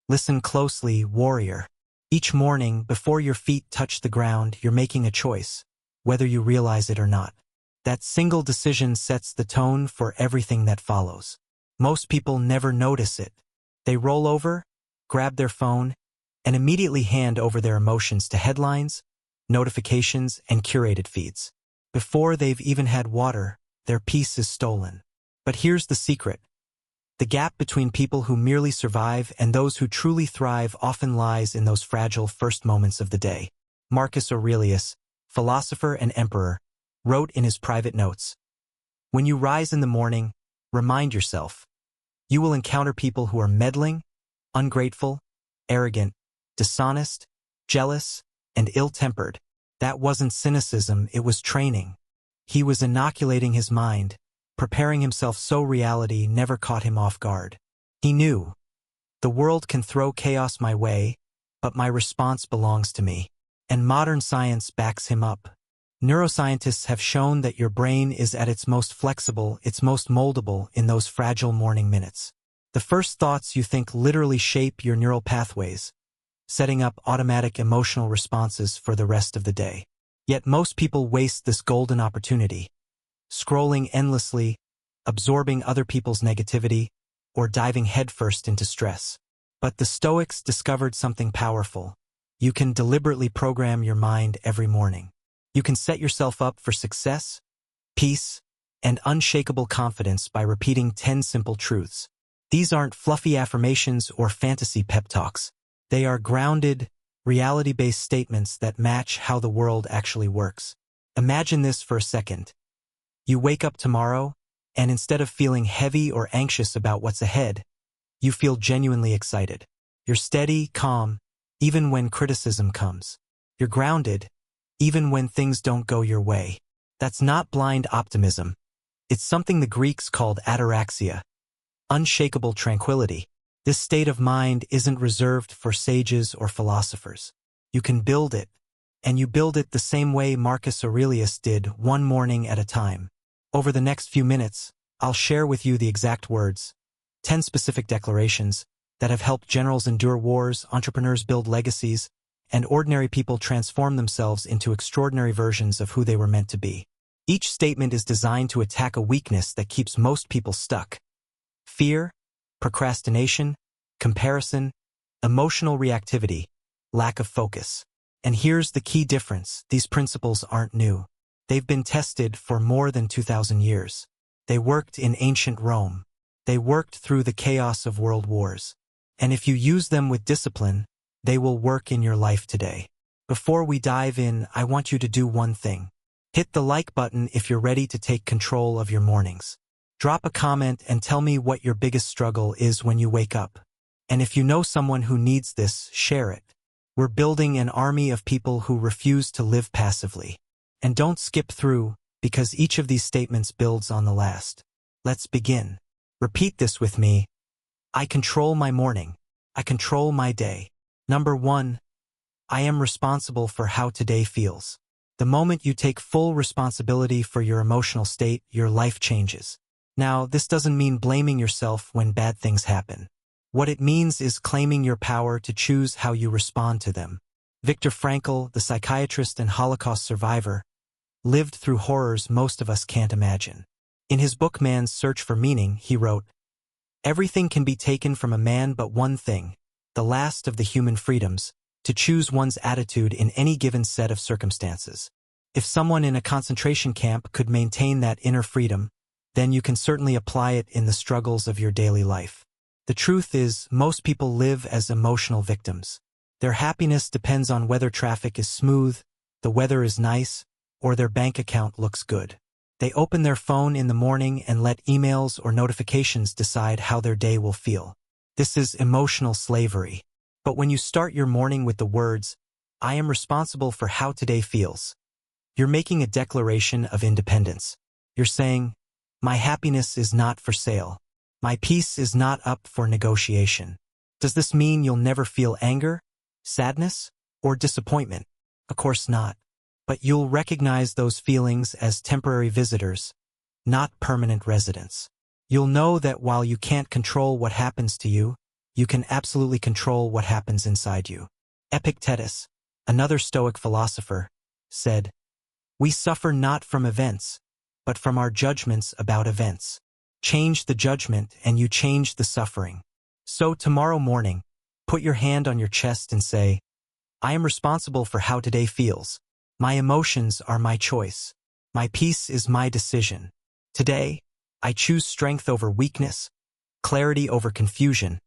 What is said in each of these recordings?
Listen closely, warrior. Each morning, before your feet touch the ground, you're making a choice, whether you realize it or not. That single decision sets the tone for everything that follows. Most people never notice it. They roll over, grab their phone, and immediately hand over their emotions to headlines, notifications, and curated feeds. Before they've even had water, their peace is stolen. But here's the secret. The gap between people who merely survive and those who truly thrive often lies in those fragile first moments of the day. Marcus Aurelius, philosopher and emperor, wrote in his private notes, "When you rise in the morning, remind yourself, you will encounter people who are meddling, ungrateful, arrogant, dishonest, jealous, and ill-tempered." That wasn't cynicism, it was training. He was inoculating his mind, preparing himself so reality never caught him off guard. He knew, the world can throw chaos my way, but my response belongs to me. And modern science backs him up. Neuroscientists have shown that your brain is at its most flexible, its most moldable in those fragile morning minutes. The first thoughts you think literally shape your neural pathways, setting up automatic emotional responses for the rest of the day. Yet most people waste this golden opportunity, scrolling endlessly, absorbing other people's negativity, or diving headfirst into stress. But the Stoics discovered something powerful. You can deliberately program your mind every morning. You can set yourself up for success, peace, and unshakable confidence by repeating 10 simple truths. These aren't fluffy affirmations or fantasy pep talks. They are grounded, reality-based statements that match how the world actually works. Imagine this for a second. You wake up tomorrow, and instead of feeling heavy or anxious about what's ahead, you feel genuinely excited. You're steady, calm, even when criticism comes. You're grounded, even when things don't go your way. That's not blind optimism. It's something the Greeks called ataraxia, unshakable tranquility. This state of mind isn't reserved for sages or philosophers. You can build it, and you build it the same way Marcus Aurelius did, one morning at a time. Over the next few minutes, I'll share with you the exact words, 10 specific declarations that have helped generals endure wars, entrepreneurs build legacies, and ordinary people transform themselves into extraordinary versions of who they were meant to be. Each statement is designed to attack a weakness that keeps most people stuck: fear, procrastination, comparison, emotional reactivity, lack of focus. And here's the key difference: these principles aren't new. They've been tested for more than 2,000 years. They worked in ancient Rome. They worked through the chaos of world wars. And if you use them with discipline, they will work in your life today. Before we dive in, I want you to do one thing. Hit the like button if you're ready to take control of your mornings. Drop a comment and tell me what your biggest struggle is when you wake up. And if you know someone who needs this, share it. We're building an army of people who refuse to live passively. And don't skip through, because each of these statements builds on the last. Let's begin. Repeat this with me. I control my morning. I control my day. Number 1. I am responsible for how today feels. The moment you take full responsibility for your emotional state, your life changes. Now, this doesn't mean blaming yourself when bad things happen. What it means is claiming your power to choose how you respond to them. Viktor Frankl, the psychiatrist and Holocaust survivor, lived through horrors most of us can't imagine. In his book Man's Search for Meaning, he wrote, "Everything can be taken from a man but one thing, the last of the human freedoms, to choose one's attitude in any given set of circumstances. If someone in a concentration camp could maintain that inner freedom, then you can certainly apply it in the struggles of your daily life." The truth is, most people live as emotional victims. Their happiness depends on whether traffic is smooth, the weather is nice, or their bank account looks good. They open their phone in the morning and let emails or notifications decide how their day will feel. This is emotional slavery. But when you start your morning with the words, "I am responsible for how today feels," you're making a declaration of independence. You're saying, my happiness is not for sale. My peace is not up for negotiation. Does this mean you'll never feel anger, sadness, or disappointment? Of course not. But you'll recognize those feelings as temporary visitors, not permanent residents. You'll know that while you can't control what happens to you, you can absolutely control what happens inside you. Epictetus, another Stoic philosopher, said, "We suffer not from events, but from our judgments about events. Change the judgment and you change the suffering." So tomorrow morning, put your hand on your chest and say, "I am responsible for how today feels. My emotions are my choice. My peace is my decision. Today, I choose strength over weakness, clarity over confusion,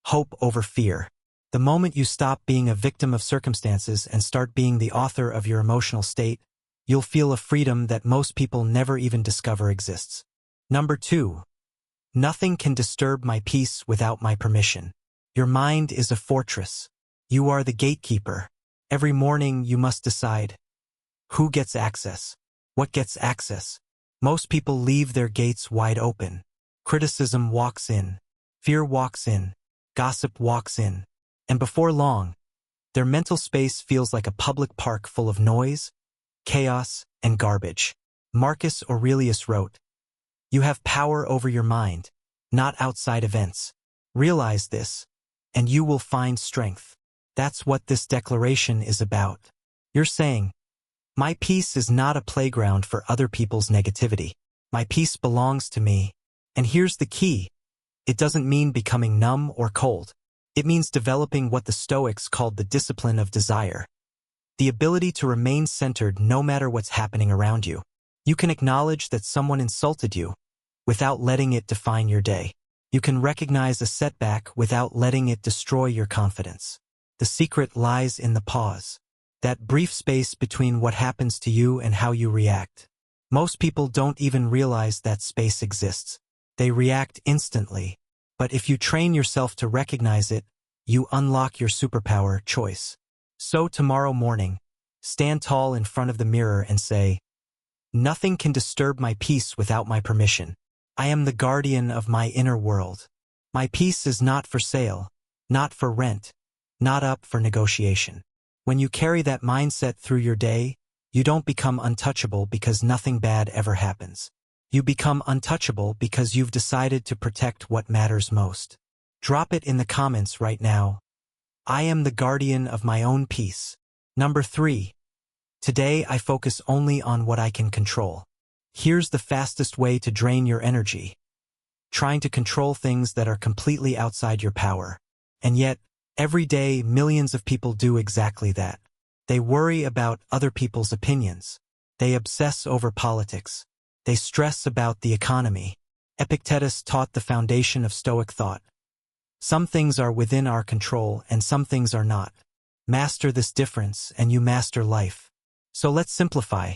hope over fear." The moment you stop being a victim of circumstances and start being the author of your emotional state, you'll feel a freedom that most people never even discover exists. Number 2. Nothing can disturb my peace without my permission. Your mind is a fortress. You are the gatekeeper. Every morning you must decide, who gets access? What gets access? Most people leave their gates wide open. Criticism walks in. Fear walks in. Gossip walks in. And before long, their mental space feels like a public park full of noise, chaos, and garbage. Marcus Aurelius wrote, "You have power over your mind, not outside events. Realize this, and you will find strength." That's what this declaration is about. You're saying, my peace is not a playground for other people's negativity. My peace belongs to me. And here's the key. It doesn't mean becoming numb or cold. It means developing what the Stoics called the discipline of desire. The ability to remain centered no matter what's happening around you. You can acknowledge that someone insulted you without letting it define your day. You can recognize a setback without letting it destroy your confidence. The secret lies in the pause. That brief space between what happens to you and how you react. Most people don't even realize that space exists. They react instantly. But if you train yourself to recognize it, you unlock your superpower, choice. So tomorrow morning, stand tall in front of the mirror and say, "Nothing can disturb my peace without my permission. I am the guardian of my inner world. My peace is not for sale, not for rent, not up for negotiation." When you carry that mindset through your day, you don't become untouchable because nothing bad ever happens. You become untouchable because you've decided to protect what matters most. Drop it in the comments right now. I am the guardian of my own peace. Number 3. Today I focus only on what I can control. Here's the fastest way to drain your energy. Trying to control things that are completely outside your power. And yet, every day millions of people do exactly that. They worry about other people's opinions. They obsess over politics. They stress about the economy. Epictetus taught the foundation of Stoic thought. Some things are within our control and some things are not. Master this difference and you master life. So let's simplify.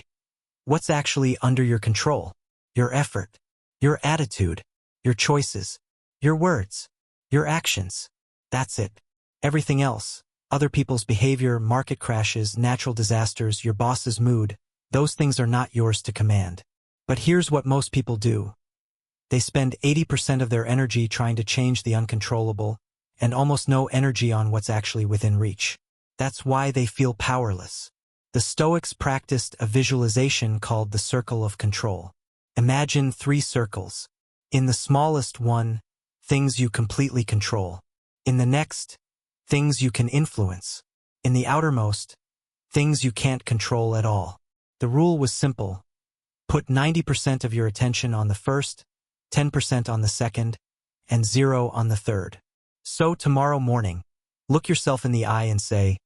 What's actually under your control? Your effort, your attitude, your choices, your words, your actions. That's it. Everything else, other people's behavior, market crashes, natural disasters, your boss's mood, those things are not yours to command. But here's what most people do. They spend 80% of their energy trying to change the uncontrollable, and almost no energy on what's actually within reach. That's why they feel powerless. The Stoics practiced a visualization called the circle of control. Imagine 3 circles. In the smallest one, things you completely control. In the next, things you can influence. In the outermost, things you can't control at all. The rule was simple. Put 90% of your attention on the first, 10% on the second, and 0 on the third. So tomorrow morning, look yourself in the eye and say,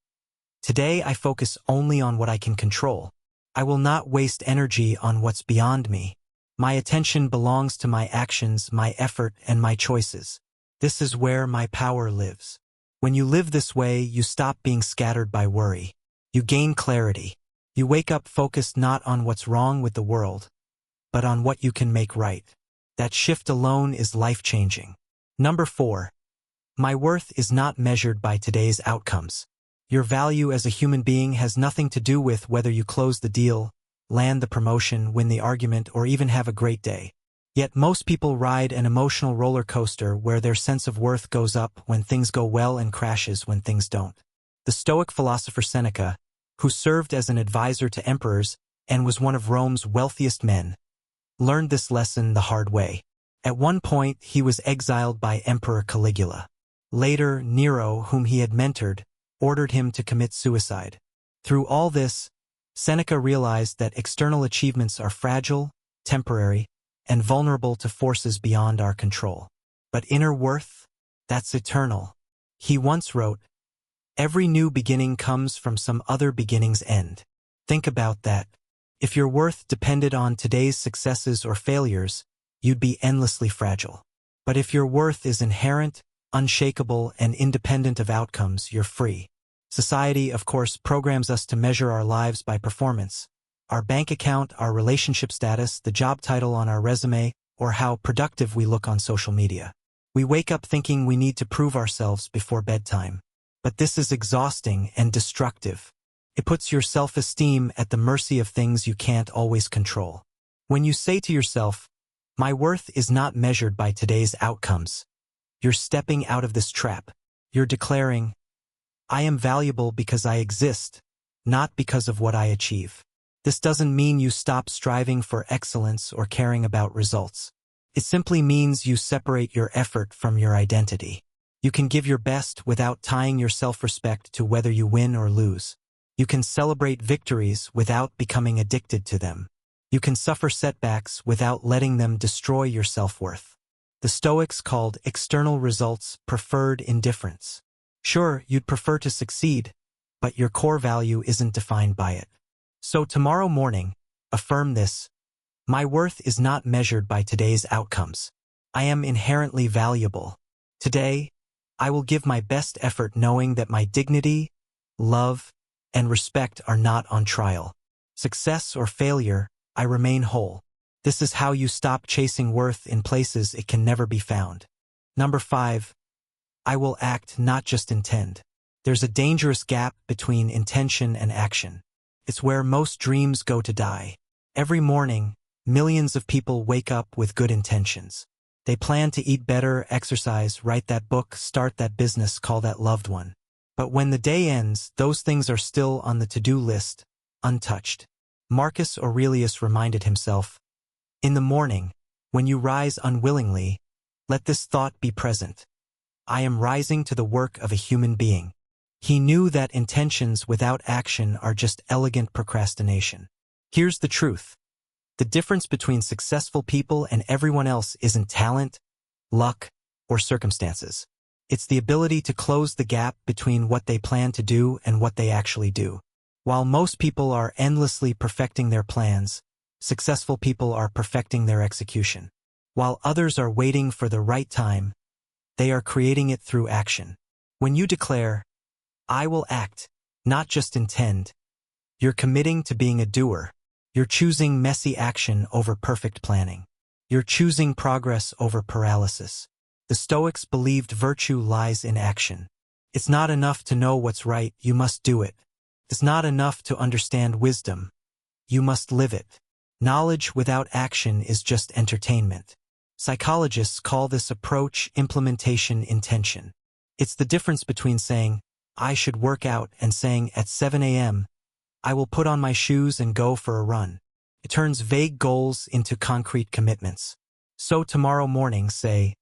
"Today I focus only on what I can control. I will not waste energy on what's beyond me. My attention belongs to my actions, my effort, and my choices. This is where my power lives." When you live this way, you stop being scattered by worry. You gain clarity. You wake up focused not on what's wrong with the world, but on what you can make right. That shift alone is life-changing. Number 4. My worth is not measured by today's outcomes. Your value as a human being has nothing to do with whether you close the deal, land the promotion, win the argument, or even have a great day. Yet most people ride an emotional roller coaster where their sense of worth goes up when things go well and crashes when things don't. The Stoic philosopher Seneca, who served as an advisor to emperors and was one of Rome's wealthiest men, learned this lesson the hard way. At one point, he was exiled by Emperor Caligula. Later, Nero, whom he had mentored, ordered him to commit suicide. Through all this, Seneca realized that external achievements are fragile, temporary, and vulnerable to forces beyond our control. But inner worth? That's eternal. He once wrote, "Every new beginning comes from some other beginning's end." Think about that. If your worth depended on today's successes or failures, you'd be endlessly fragile. But if your worth is inherent, unshakable, and independent of outcomes, you're free. Society, of course, programs us to measure our lives by performance. Our bank account, our relationship status, the job title on our resume, or how productive we look on social media. We wake up thinking we need to prove ourselves before bedtime. But this is exhausting and destructive. It puts your self-esteem at the mercy of things you can't always control. When you say to yourself, "My worth is not measured by today's outcomes," you're stepping out of this trap. You're declaring, "I am valuable because I exist, not because of what I achieve." This doesn't mean you stop striving for excellence or caring about results. It simply means you separate your effort from your identity. You can give your best without tying your self-respect to whether you win or lose. You can celebrate victories without becoming addicted to them. You can suffer setbacks without letting them destroy your self-worth. The Stoics called external results preferred indifference. Sure, you'd prefer to succeed, but your core value isn't defined by it. So tomorrow morning, affirm this: "My worth is not measured by today's outcomes. I am inherently valuable. Today, I will give my best effort knowing that my dignity, love, and respect are not on trial. Success or failure, I remain whole." This is how you stop chasing worth in places it can never be found. Number 5. I will act, not just intend. There's a dangerous gap between intention and action. It's where most dreams go to die. Every morning, millions of people wake up with good intentions. They plan to eat better, exercise, write that book, start that business, call that loved one. But when the day ends, those things are still on the to-do list, untouched. Marcus Aurelius reminded himself, "In the morning, when you rise unwillingly, let this thought be present: I am rising to the work of a human being." He knew that intentions without action are just elegant procrastination. Here's the truth. The difference between successful people and everyone else isn't talent, luck, or circumstances. It's the ability to close the gap between what they plan to do and what they actually do. While most people are endlessly perfecting their plans, successful people are perfecting their execution. While others are waiting for the right time, they are creating it through action. When you declare, "I will act, not just intend," you're committing to being a doer. You're choosing messy action over perfect planning. You're choosing progress over paralysis. The Stoics believed virtue lies in action. It's not enough to know what's right, you must do it. It's not enough to understand wisdom. You must live it. Knowledge without action is just entertainment. Psychologists call this approach implementation intention. It's the difference between saying, "I should work out," and saying, "At 7 a.m., I will put on my shoes and go for a run." It turns vague goals into concrete commitments. So tomorrow morning say,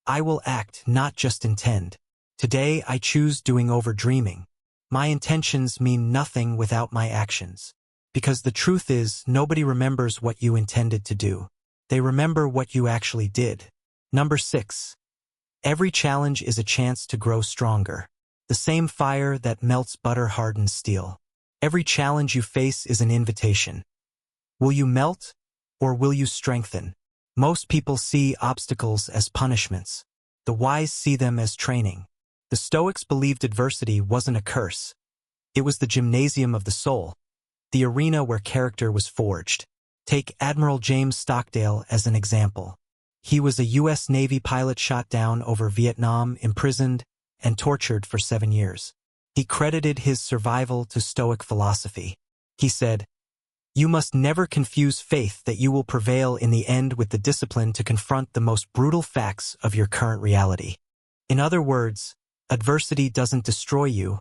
"I will act, not just intend. Today I choose doing over dreaming. My intentions mean nothing without my actions." Because the truth is, nobody remembers what you intended to do. They remember what you actually did. Number 6. Every challenge is a chance to grow stronger. The same fire that melts butter hardens steel. Every challenge you face is an invitation. Will you melt, or will you strengthen? Most people see obstacles as punishments. The wise see them as training. The Stoics believed adversity wasn't a curse. It was the gymnasium of the soul, the arena where character was forged. Take Admiral James Stockdale as an example. He was a U.S. Navy pilot shot down over Vietnam, imprisoned, and tortured for 7 years. He credited his survival to Stoic philosophy. He said, "You must never confuse faith that you will prevail in the end with the discipline to confront the most brutal facts of your current reality." In other words, adversity doesn't destroy you,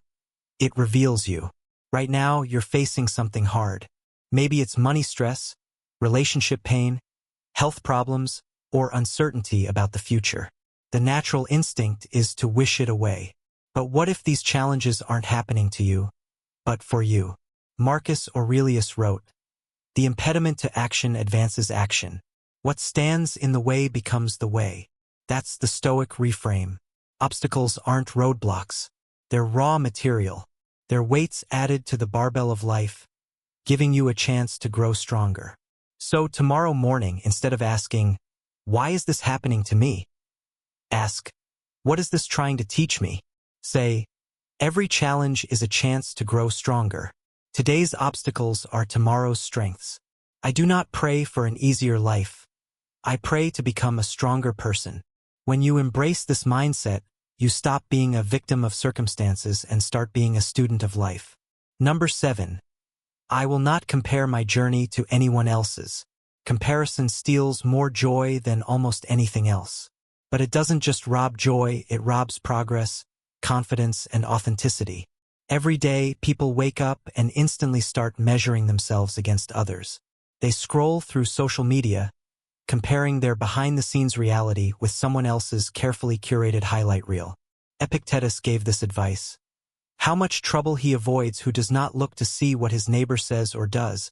it reveals you. Right now, you're facing something hard. Maybe it's money stress, relationship pain, health problems, or uncertainty about the future. The natural instinct is to wish it away. But what if these challenges aren't happening to you, but for you? Marcus Aurelius wrote, "The impediment to action advances action. What stands in the way becomes the way." That's the Stoic reframe. Obstacles aren't roadblocks. They're raw material. They're weights added to the barbell of life, giving you a chance to grow stronger. So tomorrow morning, instead of asking, "Why is this happening to me?" ask, "What is this trying to teach me?" Say, "Every challenge is a chance to grow stronger. Today's obstacles are tomorrow's strengths. I do not pray for an easier life. I pray to become a stronger person." When you embrace this mindset, you stop being a victim of circumstances and start being a student of life. Number 7. I will not compare my journey to anyone else's. Comparison steals more joy than almost anything else. But it doesn't just rob joy, it robs progress, confidence, and authenticity. Every day, people wake up and instantly start measuring themselves against others. They scroll through social media, comparing their behind-the-scenes reality with someone else's carefully curated highlight reel. Epictetus gave this advice: "How much trouble he avoids who does not look to see what his neighbor says or does,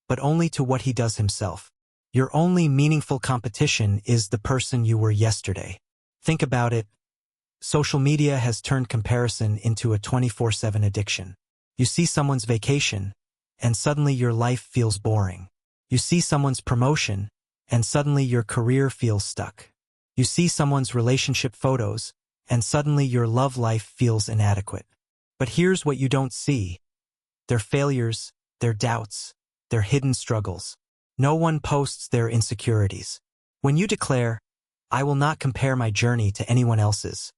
but only to what he does himself." Your only meaningful competition is the person you were yesterday. Think about it. Social media has turned comparison into a 24/7 addiction. You see someone's vacation, and suddenly your life feels boring. You see someone's promotion, and suddenly your career feels stuck. You see someone's relationship photos, and suddenly your love life feels inadequate. But here's what you don't see: their failures, their doubts, their hidden struggles. No one posts their insecurities. When you declare, "I will not compare my journey to anyone else's,"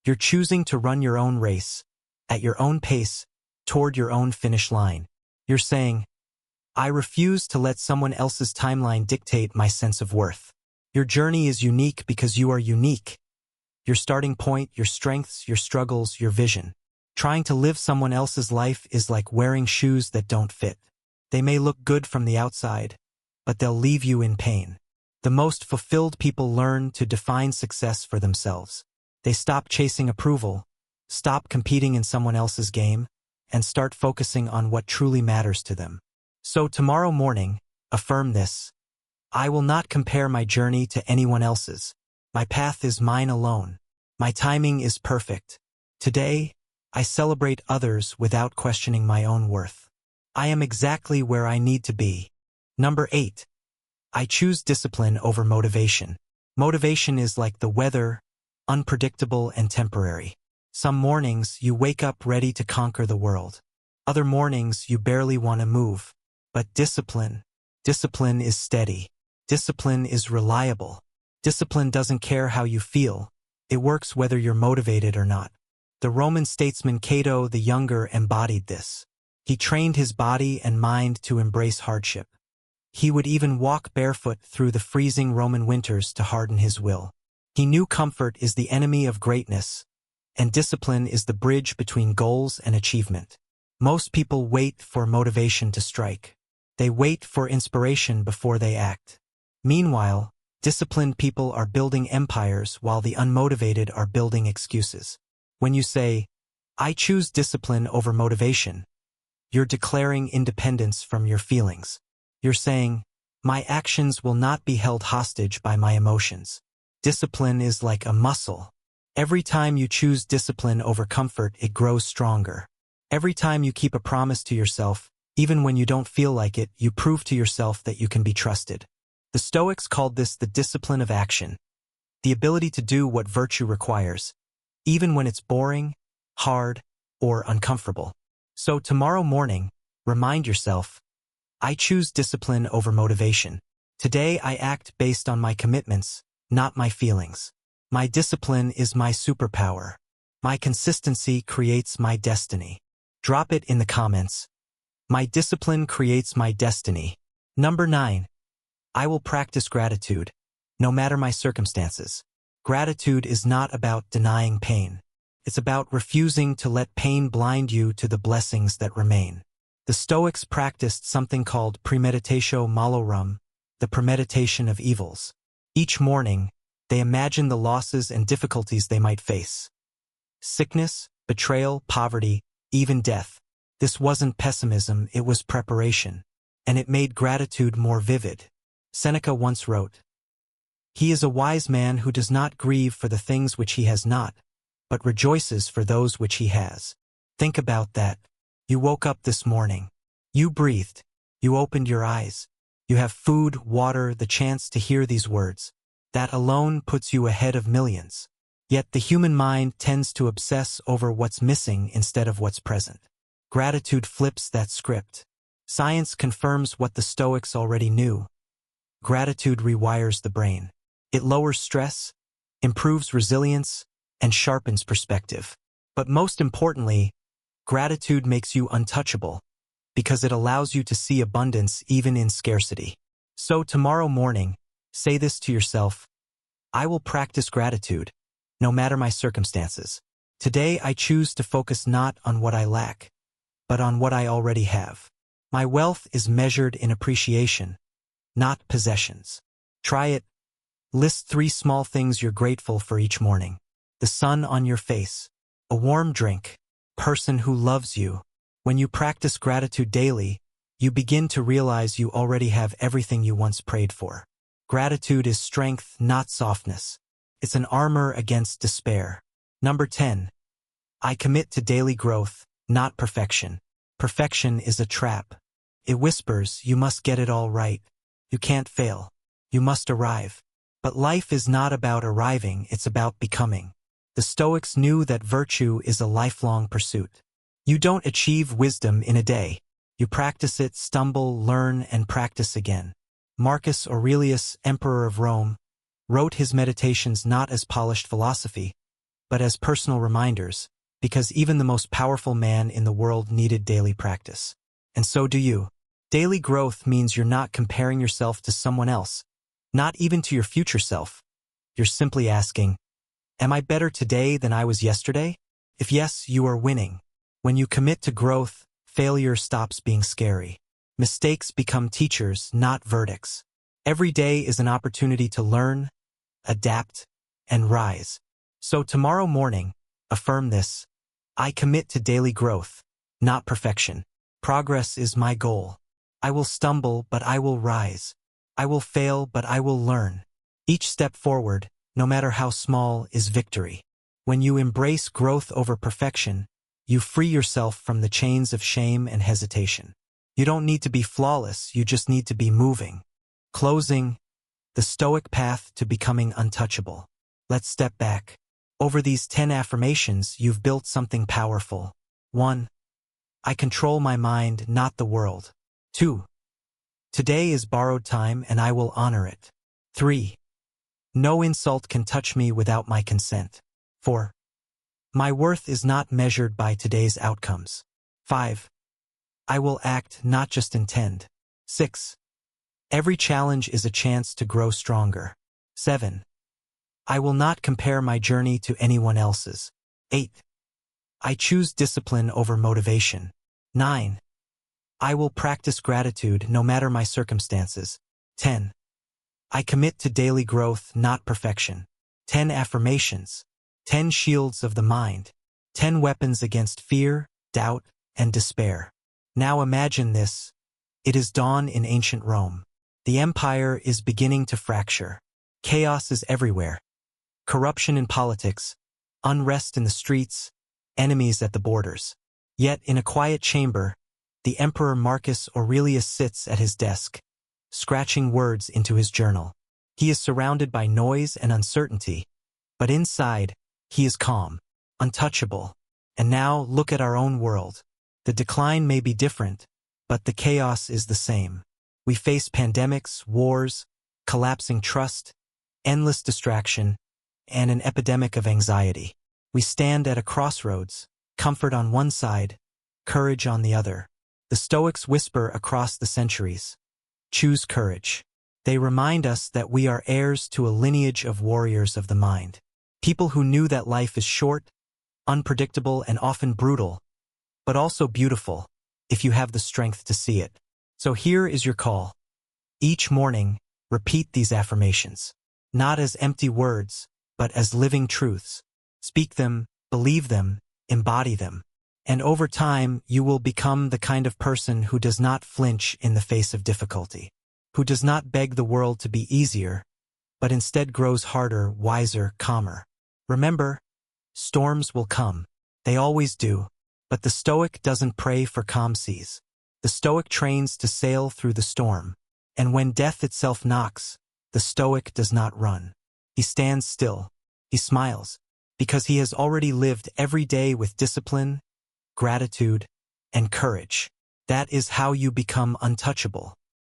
you're choosing to run your own race, at your own pace, toward your own finish line. You're saying, "I refuse to let someone else's timeline dictate my sense of worth." Your journey is unique because you are unique. Your starting point, your strengths, your struggles, your vision. Trying to live someone else's life is like wearing shoes that don't fit. They may look good from the outside, but they'll leave you in pain. The most fulfilled people learn to define success for themselves. They stop chasing approval, stop competing in someone else's game, and start focusing on what truly matters to them. So tomorrow morning, affirm this: "I will not compare my journey to anyone else's. My path is mine alone. My timing is perfect. Today, I celebrate others without questioning my own worth. I am exactly where I need to be." Number 8. I choose discipline over motivation. Motivation is like the weather, unpredictable and temporary. Some mornings you wake up ready to conquer the world. Other mornings you barely want to move. But discipline is steady. Discipline is reliable. Discipline doesn't care how you feel. It works whether you're motivated or not. The Roman statesman Cato the Younger embodied this. He trained his body and mind to embrace hardship. He would even walk barefoot through the freezing Roman winters to harden his will. He knew comfort is the enemy of greatness, and discipline is the bridge between goals and achievement. Most people wait for motivation to strike. They wait for inspiration before they act. Meanwhile, disciplined people are building empires while the unmotivated are building excuses. When you say, "I choose discipline over motivation," you're declaring independence from your feelings. You're saying, "My actions will not be held hostage by my emotions." Discipline is like a muscle. Every time you choose discipline over comfort, it grows stronger. Every time you keep a promise to yourself, even when you don't feel like it, you prove to yourself that you can be trusted. The Stoics called this the discipline of action, the ability to do what virtue requires, even when it's boring, hard, or uncomfortable. So tomorrow morning, remind yourself, "I choose discipline over motivation. Today I act based on my commitments, not my feelings. My discipline is my superpower. My consistency creates my destiny." Drop it in the comments. My discipline creates my destiny. Number 9. I will practice gratitude, no matter my circumstances. Gratitude is not about denying pain. It's about refusing to let pain blind you to the blessings that remain. The Stoics practiced something called premeditatio malorum, the premeditation of evils. Each morning, They imagine the losses and difficulties they might face. Sickness, betrayal, poverty, even death. This wasn't pessimism, it was preparation. And it made gratitude more vivid. Seneca once wrote, "He is a wise man who does not grieve for the things which he has not, but rejoices for those which he has." Think about that. You woke up this morning. You breathed. You opened your eyes. You have food, water, the chance to hear these words. That alone puts you ahead of millions. Yet the human mind tends to obsess over what's missing instead of what's present. Gratitude flips that script. Science confirms what the Stoics already knew. Gratitude rewires the brain. It lowers stress, improves resilience, and sharpens perspective. But most importantly, gratitude makes you untouchable, because it allows you to see abundance even in scarcity. So tomorrow morning, say this to yourself: I will practice gratitude, no matter my circumstances. Today I choose to focus not on what I lack, but on what I already have. My wealth is measured in appreciation, not possessions. Try it. List 3 small things you're grateful for each morning. The sun on your face, a warm drink, person who loves you. When you practice gratitude daily, you begin to realize you already have everything you once prayed for. Gratitude is strength, not softness. It's an armor against despair. Number 10. I commit to daily growth, not perfection. Perfection is a trap. It whispers, you must get it all right. You can't fail. You must arrive. But life is not about arriving, it's about becoming. The Stoics knew that virtue is a lifelong pursuit. You don't achieve wisdom in a day. You practice it, stumble, learn, and practice again. Marcus Aurelius, Emperor of Rome, wrote his meditations not as polished philosophy, but as personal reminders, because even the most powerful man in the world needed daily practice. And so do you. Daily growth means you're not comparing yourself to someone else, not even to your future self. You're simply asking, am I better today than I was yesterday? If yes, you are winning. When you commit to growth, failure stops being scary. Mistakes become teachers, not verdicts. Every day is an opportunity to learn, adapt, and rise. So tomorrow morning, affirm this: I commit to daily growth, not perfection. Progress is my goal. I will stumble, but I will rise. I will fail, but I will learn. Each step forward, no matter how small, is victory. When you embrace growth over perfection, you free yourself from the chains of shame and hesitation. You don't need to be flawless, you just need to be moving. Closing, the Stoic path to becoming untouchable. Let's step back. Over these 10 affirmations, you've built something powerful. 1. I control my mind, not the world. 2. Today is borrowed time and I will honor it. 3. No insult can touch me without my consent. 4. My worth is not measured by today's outcomes. 5. I will act, not just intend. 6. Every challenge is a chance to grow stronger. 7. I will not compare my journey to anyone else's. 8. I choose discipline over motivation. 9. I will practice gratitude no matter my circumstances. 10. I commit to daily growth, not perfection. 10 affirmations. 10 shields of the mind. 10 weapons against fear, doubt, and despair. Now imagine this. It is dawn in ancient Rome. The empire is beginning to fracture. Chaos is everywhere. Corruption in politics, unrest in the streets, enemies at the borders. Yet in a quiet chamber, the Emperor Marcus Aurelius sits at his desk, scratching words into his journal. He is surrounded by noise and uncertainty, but inside, he is calm, untouchable. And now look at our own world. The decline may be different, but the chaos is the same. We face pandemics, wars, collapsing trust, endless distraction, and an epidemic of anxiety. We stand at a crossroads, comfort on one side, courage on the other. The Stoics whisper across the centuries, choose courage. They remind us that we are heirs to a lineage of warriors of the mind. People who knew that life is short, unpredictable, and often brutal, but also beautiful, if you have the strength to see it. So here is your call. Each morning, repeat these affirmations. not as empty words, but as living truths. Speak them, believe them, embody them. And over time, you will become the kind of person who does not flinch in the face of difficulty, who does not beg the world to be easier, but instead grows harder, wiser, calmer. Remember, storms will come. They always do. But the Stoic doesn't pray for calm seas. The Stoic trains to sail through the storm. And when death itself knocks, the Stoic does not run. He stands still. He smiles, because he has already lived every day with discipline, gratitude, and courage. That is how you become untouchable.